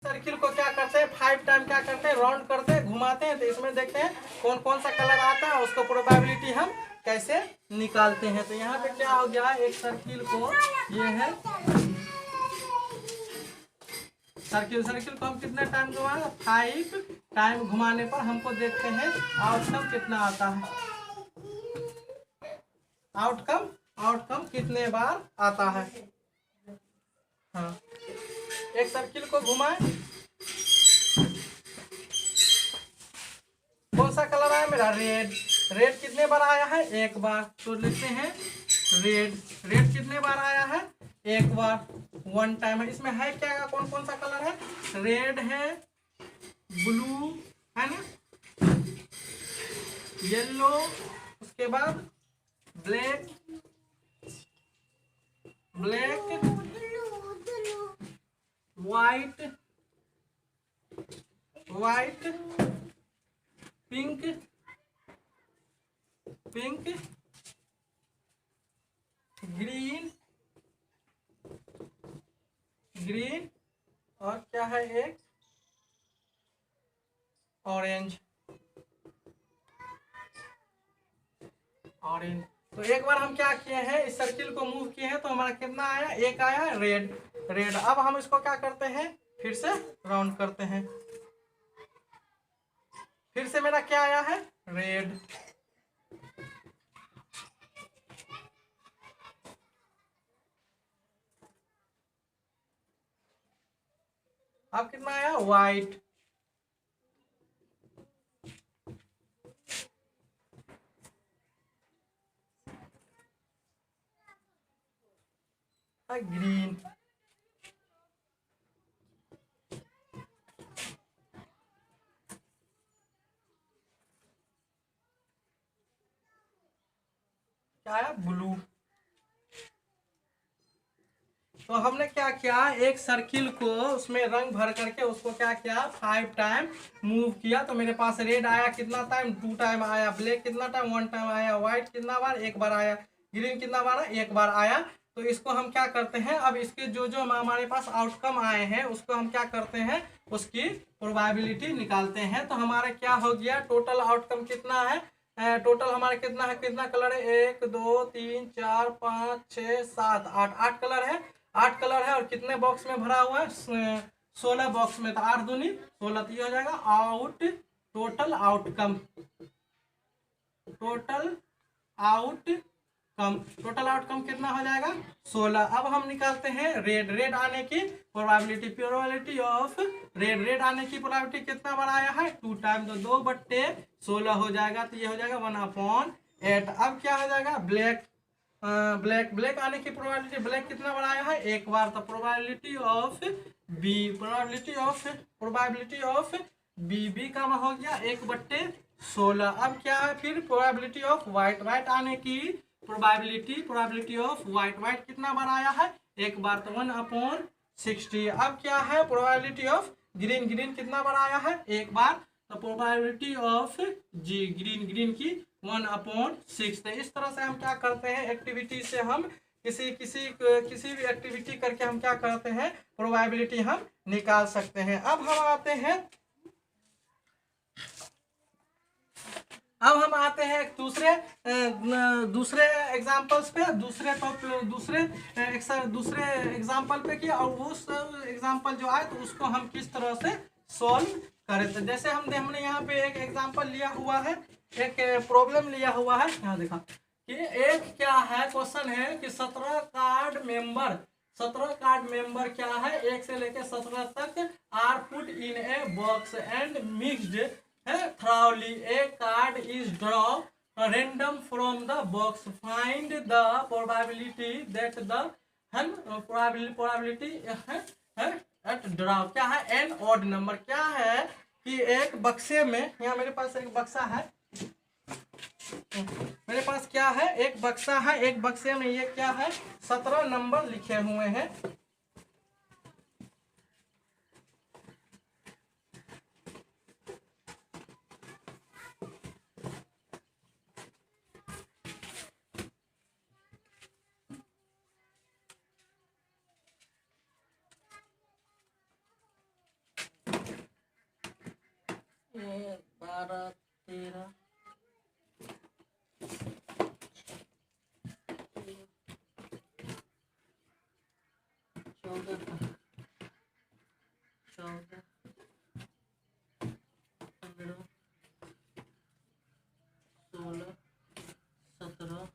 Circle को क्या करते हैं 5 टाइम क्या करते हैं राउंड करते हैं घुमाते हैं। तो इसमें देखते हैं कौन कौन सा कलर आता है, उसको प्रोबेबिलिटी हम कैसे निकालते हैं। तो यहाँ पे क्या हो गया, एक सर्किल को ये है सर्किल को हम कितने टाइम घुमाएंगे 5 टाइम घुमाने पर हमको देखते हैं आउटकम कितना आता है। आउटकम कितने बार आता है। हाँ, एक सर्किल को घुमाए, कौन सा कलर आया मेरा रेड। रेड कितने बार आया है, एक बार। तो लिखते हैं रेड कितने बार आया है, एक बार, 1 टाइम है। इसमें है क्या, कौन कौन सा कलर है, रेड है, ब्लू है ना, येलो, उसके बाद ब्लैक, व्हाइट, पिंक, ग्रीन और क्या है एक ऑरेंज। तो एक बार हम क्या किए हैं, इस सर्किल को मूव किए हैं तो हमारा कितना आया, एक आया रेड। अब हम इसको क्या करते हैं, फिर से राउंड करते हैं, फिर से मेरा क्या आया है, रेड। अब कितना आया, व्हाइट। ग्रीन। क्या आया, ब्लू। तो हमने क्या किया, एक सर्किल को उसमें रंग भर करके उसको क्या किया 5 टाइम मूव किया। तो मेरे पास रेड आया कितना टाइम, 2 टाइम आया। ब्लैक कितना टाइम, 1 टाइम आया। व्हाइट कितना बार, एक बार आया। ग्रीन कितना बार, एक बार आया। तो इसको हम क्या करते हैं, अब इसके जो जो हमारे पास आउटकम आए हैं उसको हम क्या करते हैं, उसकी प्रोबेबिलिटी निकालते हैं। तो हमारा क्या हो गया, टोटल आउटकम कितना है, टोटल हमारा कितना है, कितना कलर है, 1 2 3 4 5 6 7 8, 8 कलर है। 8 कलर है और कितने बॉक्स में भरा हुआ है, 16 बॉक्स में। तो 8 दूनी 16, तो ये हो जाएगा टोटल आउटकम कितना हो जाएगा, 16। अब हम निकालते हैं रेड आने की प्रोबेबिलिटी ऑफ रेड आने की प्रोबेबिलिटी कितना बार आया है, 2 टाइम। तो 2/16 हो जाएगा। तो ये हो जाएगा 1/8। अब क्या हो जाएगा, ब्लैक आने की प्रोबेबिलिटी, ब्लैक कितना बार आया है, एक बार। तो प्रोबेबिलिटी ऑफ बी का हो गया 1/16। अब क्या है फिर प्रोबेबिलिटी ऑफ व्हाइट आने की प्रोबेबिलिटी ऑफ व्हाइट कितना बार आया है, एक बार। तो 1/60। अब क्या है प्रोबेबिलिटी ऑफ ग्रीन कितना बार आया है, एक बार। तो प्रोबेबिलिटी ऑफ ग्रीन की 1/6। तो इस तरह से हम क्या करते हैं, एक्टिविटी से हम किसी भी एक्टिविटी करके हम क्या करते हैं, प्रोबेबिलिटी हम निकाल सकते हैं। अब हम आते हैं दूसरे एग्जांपल्स पे, दूसरे एग्जांपल पे कि और उस एग्जांपल जो आए तो उसको हम किस तरह से सॉल्व करें। तो जैसे हमने यहाँ पे एक एग्जांपल लिया हुआ है, एक प्रॉब्लम लिया हुआ है। यहाँ देखा कि एक क्या है, क्वेश्चन है कि 17 कार्ड मेंबर क्या है, 1 से लेकर 17 तक are put in a box and mixed thoroughly. A card is drawn random from the box. Find the probability that the probability at draw क्या है, एन ऑड नंबर। क्या है कि एक बक्से में, यहाँ मेरे पास एक बक्सा है, मेरे पास क्या है, एक बक्सा है। एक बक्से में ये क्या है, 17 नंबर लिखे हुए हैं। 14, 15, 16, 17,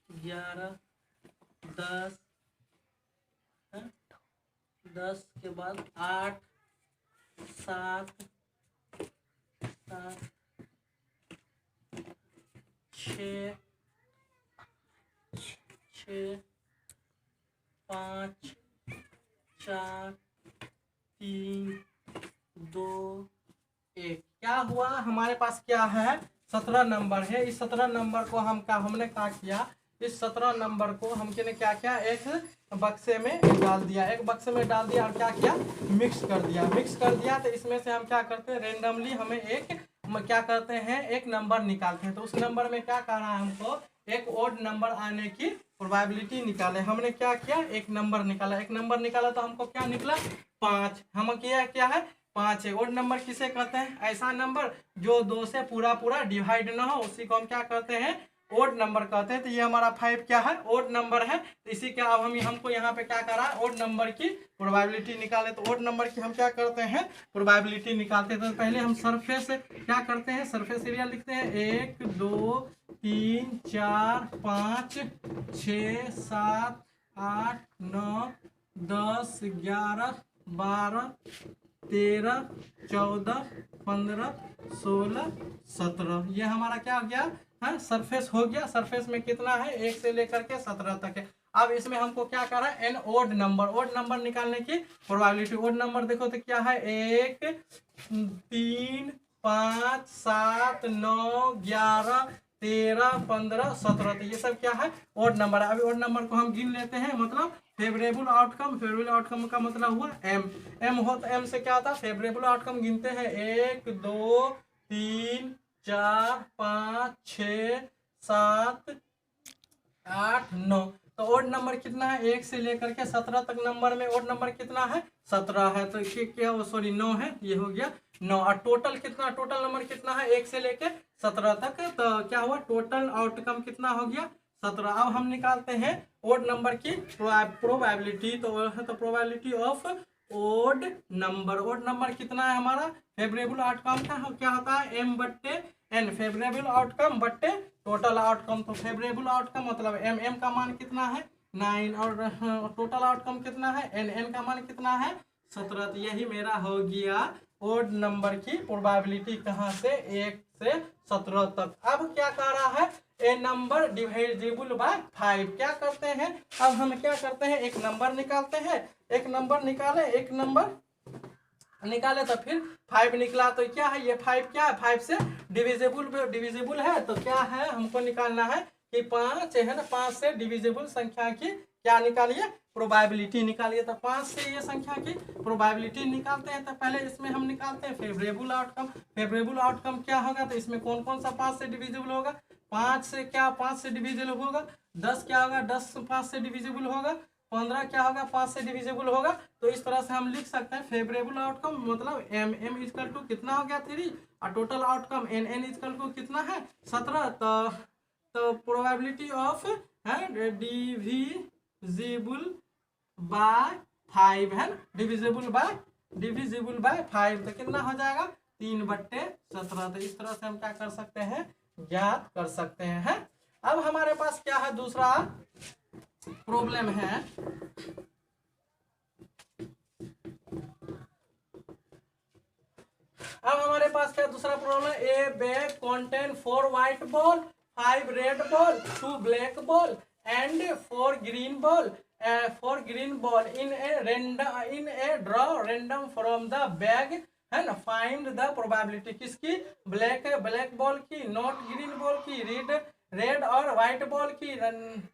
11, 10, 10 के बाद 8, 7, 6, 5, 4, 3, 2, 1। क्या हुआ हमारे पास क्या है 17 नंबर है। इस 17 नंबर को हमने क्या किया, इस 17 नंबर को हमने क्या किया, एक बक्से में डाल दिया, एक बक्से में डाल दिया और क्या किया, मिक्स कर दिया। तो इसमें से हम क्या करते हैं, रेंडमली हमें क्या करते हैं, एक नंबर निकालते हैं। तो उस नंबर में क्या करना है हमको, एक ओड नंबर आने की प्रोबेबिलिटी निकाले। हमने क्या किया, एक नंबर निकाला तो हमको क्या निकला 5। हम क्या है 5 है। ओड नंबर किसे कहते हैं, ऐसा नंबर जो 2 से पूरा डिवाइड ना हो, उसी को हम क्या कहते हैं, ओड नंबर कहते हैं। तो ये हमारा 5 क्या है, ओड नंबर है। तो इसी का अब हमको यहाँ पे क्या करा, ओड नंबर की प्रोबेबिलिटी निकाले। तो ओड नंबर की हम क्या करते हैं, प्रोबेबिलिटी निकालते हैं। तो पहले हम सरफेस क्या करते हैं, सरफेस एरिया लिखते हैं। 1, 2, 3, 4, 5, 6, 7, 8, 9, 10, 11, 12, 13, 14, 15, 16, 17। ये हमारा क्या हो गया है, सरफेस हो गया। सरफेस में कितना है, 1 से लेकर के 17 तक है। अब इसमें हमको क्या करा, एन ओड नंबर निकालने की प्रोबेबिलिटी। ओड नंबर देखो तो क्या है, 1, 3, 5, 7, 9, 11, 13, 15, 17। तो ये सब क्या है, ओड नंबर है। अभी ओड नंबर को हम गिन लेते हैं। मतलब फेवरेबल आउटकम का मतलब हुआ एम हो तो एम से क्या होता है, फेवरेबल आउटकम गिनते हैं। 1, 2, 3, 4, 5, 6, 7, 8, 9। तो ओड नंबर कितना है, 1 से लेकर के 17 तक नंबर में ओड नंबर कितना है, 17 है। तो ये क्या, सॉरी 9 है, ये हो गया 9। और टोटल नंबर कितना है, 1 से लेकर 17 तक। तो क्या हुआ, टोटल आउटकम कितना हो गया, 17। अब हम निकालते हैं ओड नंबर की प्रोबेबिलिटी। तो प्रोबेबिलिटी ऑफ ओड नंबर कितना है हमारा, फेवरेबल आउटकम का क्या होता है, एम बट्टे एन, फेवरेबल आउटकम बट्टे टोटल आउटकम। तो फेवरेबल आउटकम मतलब एम का मान कितना है 9, और टोटल आउटकम कितना है एन का मान कितना है 17। तो यही मेरा हो गया ओड नंबर की प्रोबेबिलिटी, कहाँ से, 1 से 17 तक। अब क्या कह रहा है, ए नंबर डिविजिबल बाय 5। क्या करते हैं, अब हम क्या करते हैं, एक नंबर निकालते हैं। एक नंबर निकाले तो फिर 5 निकला। तो क्या है, ये 5 क्या है, 5 से डिविजिबल है। तो क्या है, हमको निकालना है कि 5 है ना, 5 से डिविजिबल संख्या की क्या निकालिए, प्रोबेबिलिटी निकालिए। तो 5 से ये संख्या की प्रोबेबिलिटी निकालते हैं। तो पहले इसमें हम निकालते हैं फेवरेबल आउटकम क्या होगा। तो इसमें कौन कौन सा 5 से डिविजिबल होगा, 5 से क्या, 5 से डिविजिबल होगा 10, क्या होगा 10 5 से डिविजिबल होगा, 15 क्या होगा 5 से डिविजिबल होगा। तो इस तरह से हम लिख सकते हैं फेवरेबल आउटकम मतलब एम इजकल टू कितना हो गया 3, और total outcome n equal to कितना है 17। तो प्रोबेबिलिटी ऑफ है डिविजिबल बाय 5 है, डिविजिबल बाय 5। तो कितना हो जाएगा 3/17। तो इस तरह से हम क्या कर सकते हैं, ज्ञात कर सकते हैं। अब हमारे पास क्या है, दूसरा प्रॉब्लम है। अब हमारे पास क्या दूसरा problem, A bag contain 4 white ball, 5 red ball, 2 black ball and 4 green ball in A draw random from the bag है ना। फाइंड द प्रोबेबिलिटी किसकी, ब्लैक बॉल की, नॉट ग्रीन बॉल की, रेड और व्हाइट बॉल की,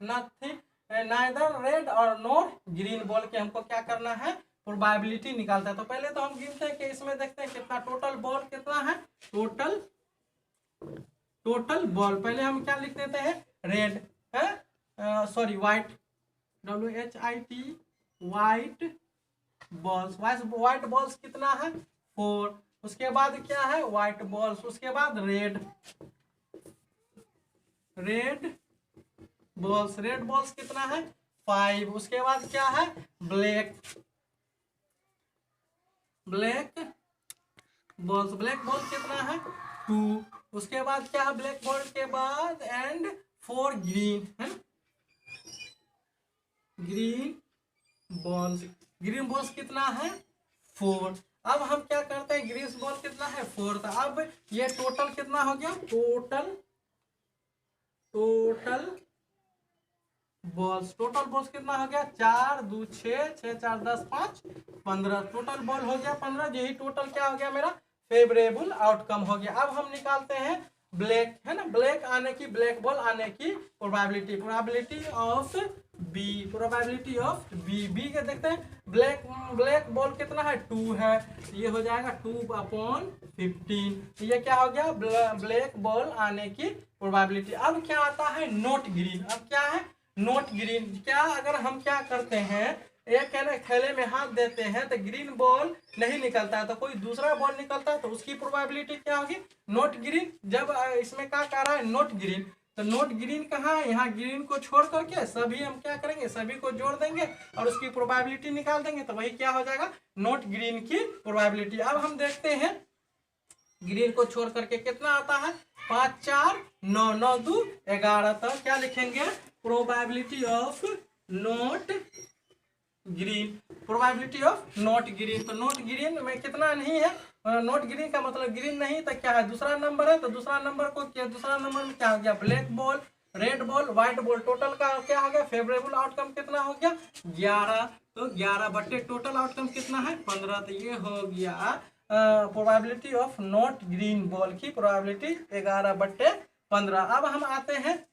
nothing neither red और not green ball के। हमको क्या करना है, प्रोबेबिलिटी निकालता है। तो पहले तो हम गिनते हैं कि इसमें देखते हैं कितना टोटल बॉल कितना है, टोटल बॉल पहले हम क्या लिख देते हैं, रेड है, sorry white, WHIT white balls कितना है 4। उसके बाद क्या है व्हाइट बॉल्स, उसके बाद रेड बॉल्स, रेड बॉल्स कितना है 5। उसके बाद क्या है ब्लैक बॉल्स, ब्लैक बॉल कितना है 2। उसके बाद क्या है ब्लैक बॉल के बाद एंड 4 ग्रीन है ना, ग्रीन बॉल्स कितना है 4। अब हम क्या करते हैं ग्रीन बॉल कितना है 4 था। अब ये टोटल कितना हो गया, टोटल बॉल्स कितना हो गया 4 2 6 6 4 10 5 15, टोटल बॉल हो गया 15। यही टोटल क्या हो गया मेरा फेवरेबल आउटकम हो गया। अब हम निकालते हैं ब्लैक है ना, ब्लैक बॉल आने की प्रोबेबिलिटी ऑफ बी के देखते हैं। ब्लैक बॉल कितना है 2 है, ये हो जाएगा 2/15। ये क्या हो गया ब्लैक बॉल आने की प्रोबेबिलिटी। अब क्या आता है नॉट ग्रीन। अब क्या है नॉट ग्रीन, क्या अगर हम क्या करते हैं एक है ना थैले में हाथ देते हैं तो ग्रीन बॉल नहीं निकलता है तो कोई दूसरा बॉल निकलता है तो उसकी प्रोबेबिलिटी क्या होगी नॉट ग्रीन। जब इसमें क्या कह रहा है नॉट ग्रीन, तो नॉट ग्रीन कहाँ है, यहाँ ग्रीन को छोड़ करके सभी हम क्या करेंगे सभी को जोड़ देंगे और उसकी प्रोबेबिलिटी निकाल देंगे, तो वही क्या हो जाएगा नॉट ग्रीन की प्रोबेबिलिटी। अब हम देखते हैं ग्रीन को छोड़ करके कितना आता है 5 4 9 9 2 11, तो क्या लिखेंगे प्रोबेबिलिटी ऑफ नॉट ग्रीन, तो नॉट ग्रीन में कितना नहीं है, नॉट ग्रीन का मतलब ग्रीन नहीं तो क्या है दूसरा नंबर है, तो दूसरा नंबर को क्या दूसरा नंबर में क्या हो गया black ball red ball white ball, total का क्या हो गया फेवरेबल आउटकम कितना हो गया 11। तो 11 बट्टे टोटल आउटकम कितना है 15, तो ये हो गया probability of not green ball की प्रोबेबिलिटी 11/15। अब हम आते हैं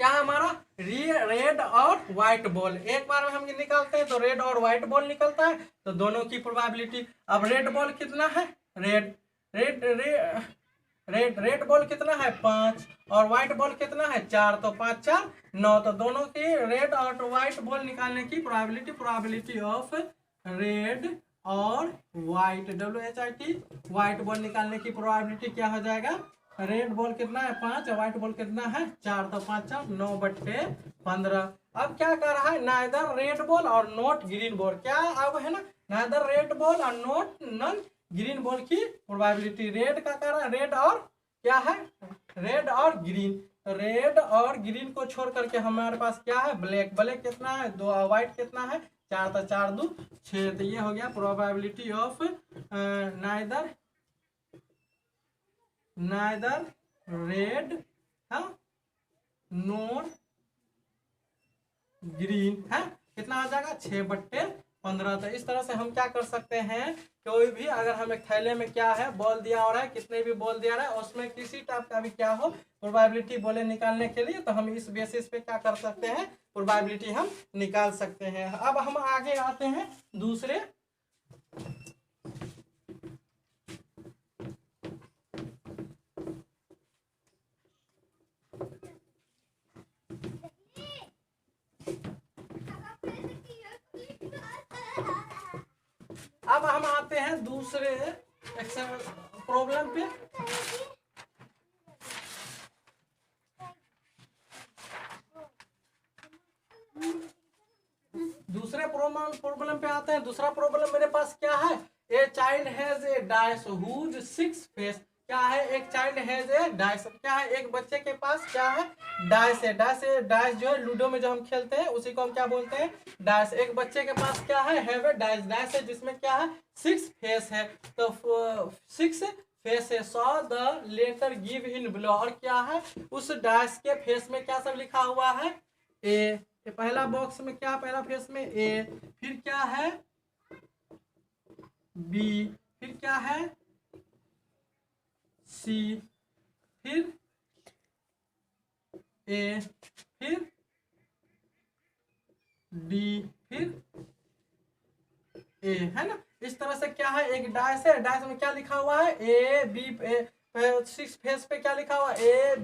क्या हमारा रेड और व्हाइट बॉल, एक बार में हम निकालते हैं तो रेड और व्हाइट बॉल निकलता है, तो दोनों की प्रोबेबिलिटी। अब रेड बॉल कितना है रेड बॉल कितना है 5 और व्हाइट बॉल कितना है 4, तो 5 4 9, तो दोनों की रेड और व्हाइट बॉल निकालने की प्रोबेबिलिटी ऑफ रेड और व्हाइट WHIT व्हाइट बॉल निकालने की प्रोबेबिलिटी क्या हो जाएगा, रेड बॉल कितना है 5 और व्हाइट बॉल कितना है 4, तो 5 4 9/15। अब क्या कर रहा है नाइदर रेड बॉल और नॉट ग्रीन बॉल, क्या अब है ना नाइदर रेड बॉल और नॉन ग्रीन बॉल की प्रोबेबिलिटी। रेड का कर रहा है रेड और क्या है रेड और ग्रीन, तो रेड और ग्रीन को छोड़ करके हमारे पास क्या है ब्लैक कितना है 2, व्हाइट कितना है 4, तो 4 2 6, तो ये हो गया probability of neither red nor green है, कितना आ जाएगा 6/15। तो इस तरह से हम क्या कर सकते हैं कोई भी अगर हम एक थैले में क्या है बॉल दिया हो रहा है कितने भी बॉल दिया रहा है उसमें किसी टाइप का भी क्या हो प्रोबेबिलिटी बोले निकालने के लिए, तो हम इस बेसिस पे क्या कर सकते हैं प्रोबेबिलिटी हम निकाल सकते हैं। अब हम आगे आते हैं दूसरे अब हम आते हैं दूसरे प्रॉब्लम पे। दूसरे प्रॉब्लम पे आते हैं। दूसरा प्रॉब्लम मेरे पास क्या है a child has a dice whose 6 face, क्या है एक चाइल्ड हैज ए डाइस, क्या है एक बच्चे के पास क्या है डाइस है। डाइस जो है लूडो में जो हम खेलते हैं उसी को हम क्या बोलते हैं डाइस। एक बच्चे के पास क्या है हैव ए डाइस है जिसमें क्या है 6 फेस है, तो 6 फेस है। Saw the letter give in below, और क्या है उस डाइस के फेस में क्या सब लिखा हुआ है ए, पहला बॉक्स में क्या पहला फेस में ए, फिर क्या है बी, फिर क्या है सी, फिर ए, फिर डी, फिर ए, है ना। इस तरह से क्या है एक डाइस है, डाइस में क्या लिखा हुआ है ए बी सिक्स फेस पे क्या लिखा हुआ ABCADA,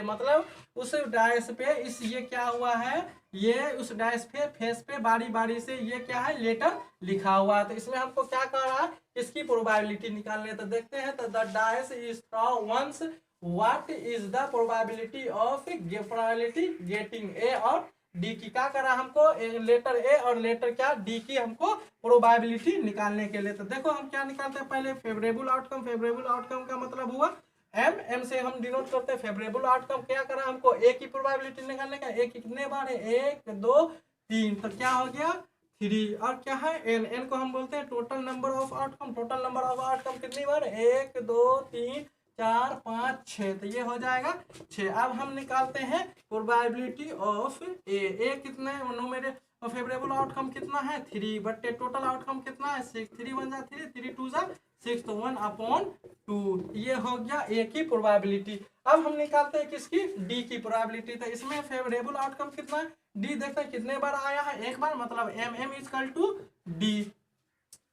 मतलब उस डैश पे इस ये क्या हुआ है, ये उस डैश पे फेस पे बारी बारी से ये क्या है लेटर लिखा हुआ है। तो इसमें हमको क्या कर रहा है, इसकी प्रोबेबिलिटी निकालनी है। तो देखते हैं, तो the dash is once what is the probability of probability getting A और डी की। क्या करा हमको, लेटर ए और लेटर क्या डी की हमको प्रोबेबिलिटी निकालने के लिए। तो देखो हम क्या निकालते हैं पहले, फेवरेबल आउटकम। फेवरेबल आउटकम का मतलब हुआ एम से हम डिनोट करते हैं फेवरेबल आउटकम। क्या करा हमको, ए की प्रोबेबिलिटी निकालने का। ए कितने बार है, 1 2 3, तो क्या हो गया 3। और क्या है एन को हम बोलते हैं total number of outcome. Total number of outcome कितनी बार, 1 2 3 4 5 6, तो ये हो जाएगा 6। अब हम निकालते हैं प्रोबेबिलिटी ऑफ ए कितने मेरे फेवरेबल आउटकम कितना है 3, बट टोटल आउटकम कितना है 6। 3 1 जा 3, 3 2 जा 6, तो 1/2 ये हो गया ए की प्रोबेबिलिटी। अब हम निकालते हैं किसकी, डी की प्रोबेबिलिटी। तो इसमें फेवरेबल आउटकम कितना है, डी देखते हैं कितने बार आया है, एक बार, मतलब एम इक्वल टू डी,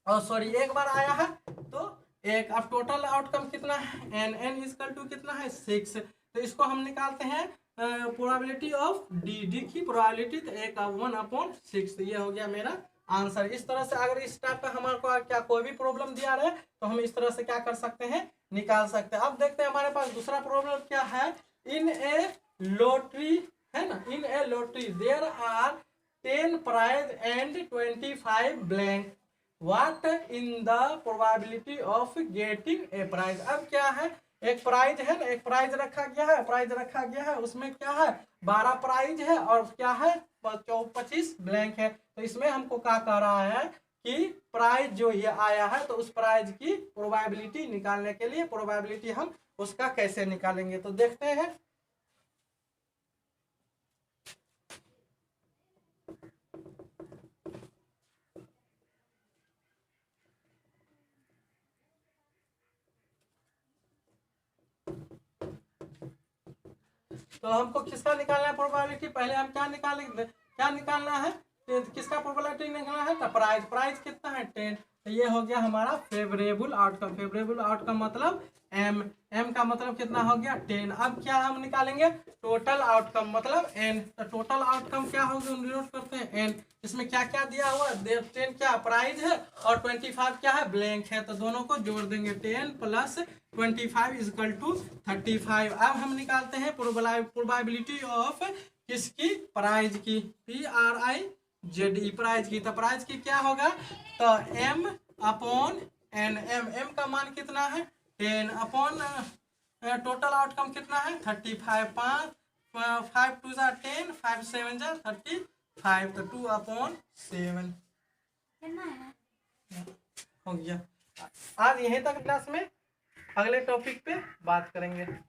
और सॉरी एक बार आया है तो एक। अब टोटल आउटकम कितना है, एन इक्वल टू कितना है 6। तो इसको हम निकालते हैं प्रोबेबिलिटी ऑफ डी की प्रोबेबिलिटी, तो 1/6, तो ये हो गया मेरा आंसर। इस तरह से अगर इस टाइप का हमारे को क्या कोई भी प्रॉब्लम दिया रहे तो हम इस तरह से क्या कर सकते हैं, निकाल सकते हैं। अब देखते हैं हमारे पास दूसरा प्रॉब्लम क्या है। इन ए लॉटरी, है ना, in a lottery there are 10 prize and 25 blank, what in the probability of getting a prize. अब क्या है, एक प्राइज है ना, एक प्राइज रखा गया है, प्राइज रखा गया है, उसमें क्या है 12 प्राइज है और क्या है 25 ब्लैंक है। तो इसमें हमको क्या कह रहा है कि प्राइज जो ये आया है तो उस प्राइज की प्रोबेबिलिटी निकालने के लिए प्रोबेबिलिटी हम उसका कैसे निकालेंगे, तो देखते हैं। तो हमको किसका निकालना है प्रोबेबिलिटी, पहले हम क्या निकालेंगे, क्या निकालना है, किसका प्रोबेबिलिटी निकालना है, तो प्राइज। प्राइज कितना है 10, तो ये हो गया हमारा फेवरेबल आउटकम। फेवरेबल आउटकम मतलब एम, एम का मतलब कितना हो गया 10। अब क्या हम निकालेंगे टोटल आउटकम मतलब एन। तो टोटल आउटकम क्या होगा, नोट करते हैं एन। इसमें क्या क्या दिया हुआ है, 10 क्या प्राइज है और 25 क्या है ब्लैंक है, तो दोनों को जोड़ देंगे, 10 + 25 इक्वल टू 35। अब हम निकालते हैं प्रोबेबिलिटी ऑफ किसकी, प्राइज की, PRIZE प्राइज की। तो प्राइज की क्या होगा, तो M/N, एम का मान कितना है 10 अपॉन टोटल आउटकम कितना है 35, 5 2 जा 10, 5 7 जा 35, तो 2/7 हो गया। आज यहीं तक क्लास में, अगले टॉपिक पे बात करेंगे।